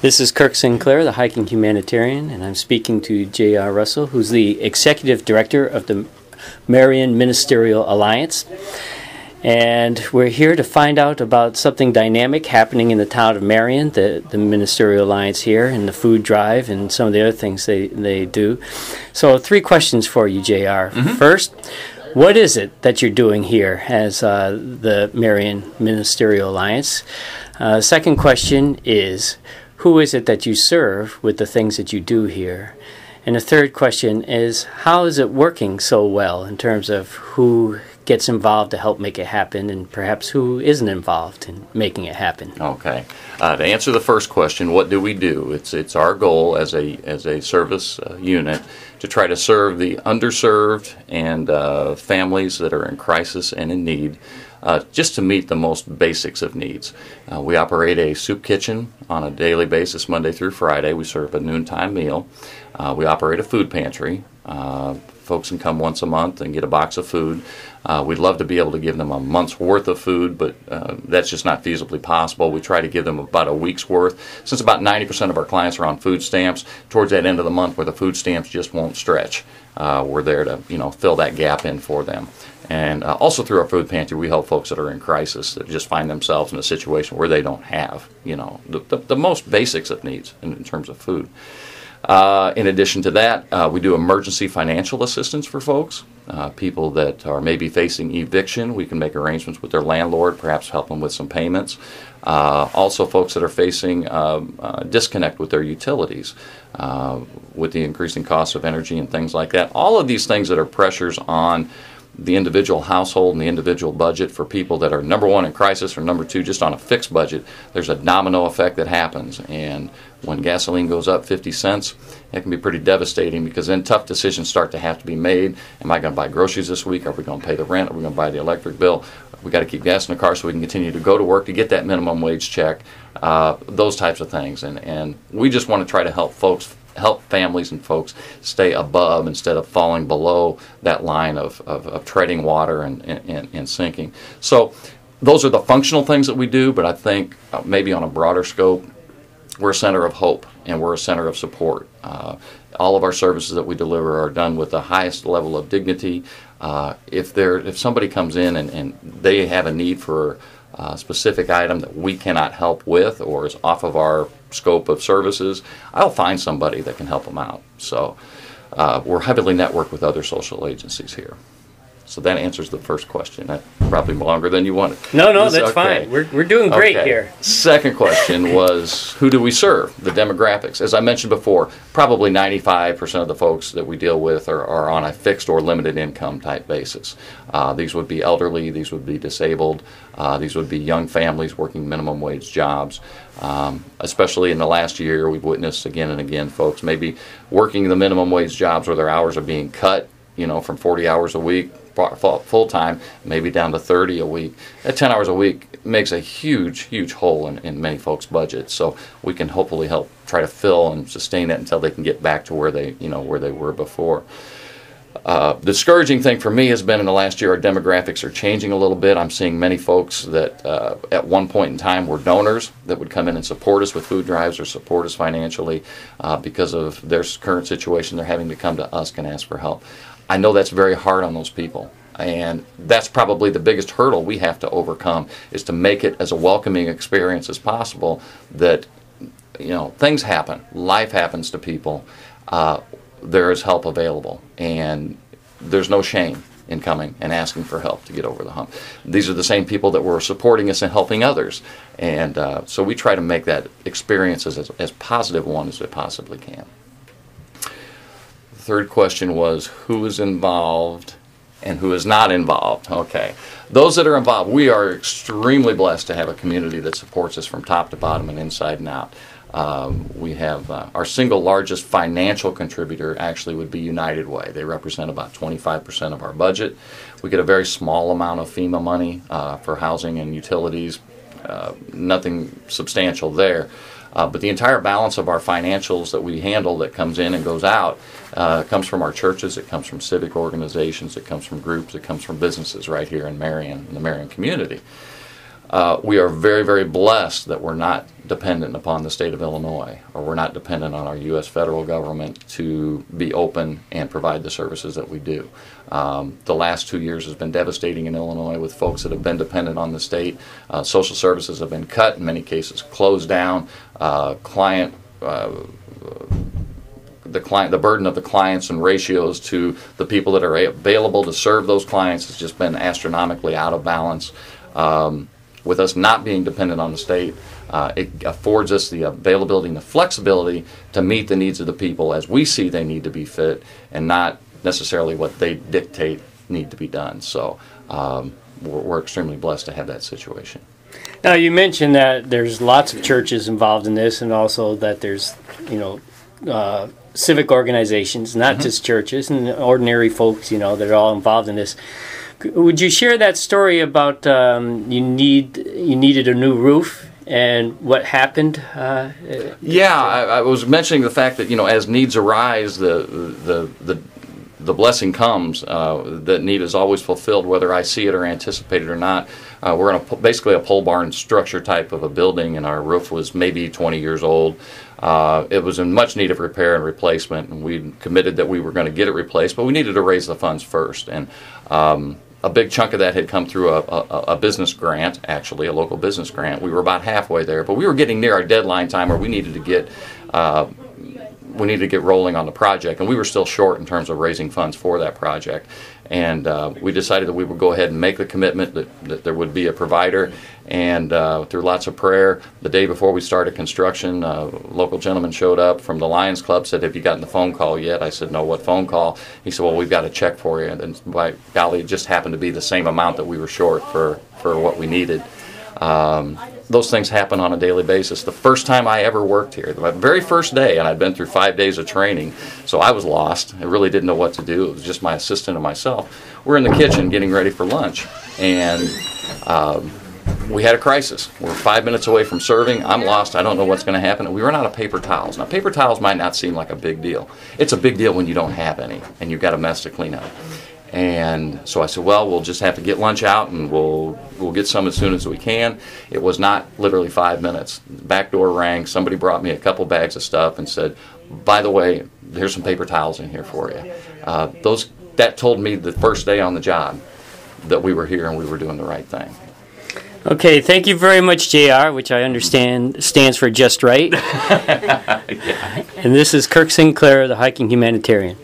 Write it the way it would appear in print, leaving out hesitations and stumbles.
This is Kirk Sinclair, the hiking humanitarian, and I'm speaking to J.R. Russell, who's the Executive Director of the Marion Ministerial Alliance. And we're here to find out about something dynamic happening in the town of Marion, the Ministerial Alliance here, and the food drive, and some of the other things they do. So 3 questions for you, J.R. First, what is it that you're doing here as the Marion Ministerial Alliance? Second question is, who is it that you serve with the things that you do here? And the third question is, how is it working so well in terms of who gets involved to help make it happen and perhaps who isn't involved in making it happen? Okay. To answer the first question, what do we do? It's our goal as a service unit to try to serve the underserved and families that are in crisis and in need, just to meet the most basics of needs. We operate a soup kitchen on a daily basis, Monday through Friday. We serve a noontime meal. We operate a food pantry. Folks can come once a month and get a box of food. We'd love to be able to give them a month's worth of food, but that's just not feasibly possible. We try to give them about a week's worth. Since about 90% of our clients are on food stamps, towards that end of the month where the food stamps just won't stretch, we're there to fill that gap in for them. And also through our food pantry, we help folks that are in crisis that just find themselves in a situation where they don't have the most basics of needs in terms of food. In addition to that, we do emergency financial assistance for folks, people that are maybe facing eviction. We can make arrangements with their landlord, perhaps help them with some payments. Also, folks that are facing disconnect with their utilities, with the increasing cost of energy and things like that. All of these things that are pressures on the individual household and the individual budget for people that are, number one, in crisis, or number two, just on a fixed budget. There's a domino effect that happens, and when gasoline goes up 50 cents, it can be pretty devastating, because then tough decisions start to have to be made. Am I going to buy groceries this week? Are we going to pay the rent? Are we going to buy the electric bill? We got to keep gas in the car so we can continue to go to work to get that minimum wage check, those types of things. And we just want to try to help families and folks stay above instead of falling below that line of treading water and sinking. So those are the functional things that we do, but I think maybe on a broader scope, we're a center of hope and we're a center of support. All of our services that we deliver are done with the highest level of dignity. If somebody comes in and they have a need for a specific item that we cannot help with or is off of our scope of services, I'll find somebody that can help them out. So we're heavily networked with other social agencies here. So that answers the first question. That's probably longer than you wanted. No, that's fine. We're doing great here. Second question was, who do we serve? The demographics. As I mentioned before, probably 95% of the folks that we deal with are on a fixed or limited income type basis. These would be elderly, these would be disabled, these would be young families working minimum wage jobs. Especially in the last year, we've witnessed again and again folks maybe working the minimum wage jobs where their hours are being cut, from 40 hours a week full-time, maybe down to 30 a week. At 10 hours a week makes a huge hole in many folks' budgets. So we can hopefully help try to fill and sustain that until they can get back to where they were before. The discouraging thing for me has been in the last year, our demographics are changing a little bit. I'm seeing many folks that at one point in time were donors that would come in and support us with food drives or support us financially. Because of their current situation, they're having to come to us and ask for help. I know that's very hard on those people, and that's probably the biggest hurdle we have to overcome, is to make it as a welcoming experience as possible. That things happen, life happens to people. There is help available, and there's no shame in coming and asking for help to get over the hump. These are the same people that were supporting us and helping others, and so we try to make that experience as positive one as it possibly can. Third question was, who is involved and who is not involved? Okay. Those that are involved, we are extremely blessed to have a community that supports us from top to bottom and inside and out. We have our single largest financial contributor actually would be United Way. They represent about 25% of our budget. We get a very small amount of FEMA money for housing and utilities, nothing substantial there. But the entire balance of our financials that we handle that comes in and goes out comes from our churches, it comes from civic organizations, it comes from groups, it comes from businesses right here in Marion, in the Marion community. we are very, very blessed that we're not dependent upon the state of Illinois, or we're not dependent on our U.S. federal government to be open and provide the services that we do. The last 2 years has been devastating in Illinois with folks that have been dependent on the state. Social services have been cut, in many cases closed down. The burden of the clients and ratios to the people that are available to serve those clients has just been astronomically out of balance. With us not being dependent on the state, it affords us the availability and the flexibility to meet the needs of the people as we see they need to be fit, and not necessarily what they dictate need to be done. So we're extremely blessed to have that situation. Now, you mentioned that there's lots of churches involved in this, and also that there's, civic organizations, not just churches, and ordinary folks, that are all involved in this. Would you share that story about you needed a new roof and what happened? Yeah, I was mentioning the fact that as needs arise, the blessing comes. That need is always fulfilled, whether I see it or anticipate it or not. We're in basically a pole barn structure type of a building, and our roof was maybe 20 years old. It was in much need of repair and replacement, and we committed that we were going to get it replaced, but we needed to raise the funds first. And a big chunk of that had come through a business grant, actually, a local business grant. We were about halfway there, but we were getting near our deadline time where we needed to get rolling on the project, and we were still short in terms of raising funds for that project. And we decided that we would go ahead and make the commitment that there would be a provider. And through lots of prayer, the day before we started construction, a local gentleman showed up from the Lions Club, said, "Have you gotten the phone call yet?" I said, "No, what phone call?" He said, "Well, we've got a check for you." And by golly, it just happened to be the same amount that we were short for what we needed. Those things happen on a daily basis. The first time I ever worked here, the very first day, and I'd been through 5 days of training, so I was lost. I really didn't know what to do. It was just my assistant and myself. We're in the kitchen getting ready for lunch, and we had a crisis. We're 5 minutes away from serving. I'm lost. I don't know what's going to happen. And we run out of paper towels. Now, paper towels might not seem like a big deal. It's a big deal when you don't have any, and you've got a mess to clean up. And so I said, well, we'll just have to get lunch out, and we'll get some as soon as we can. It was not literally 5 minutes. The back door rang. Somebody brought me a couple bags of stuff and said, "By the way, here's some paper towels in here for you." That told me the first day on the job that we were here and we were doing the right thing. Okay, thank you very much, JR, which I understand stands for Just Right. Yeah. And this is Kirk Sinclair, the Hiking Humanitarian.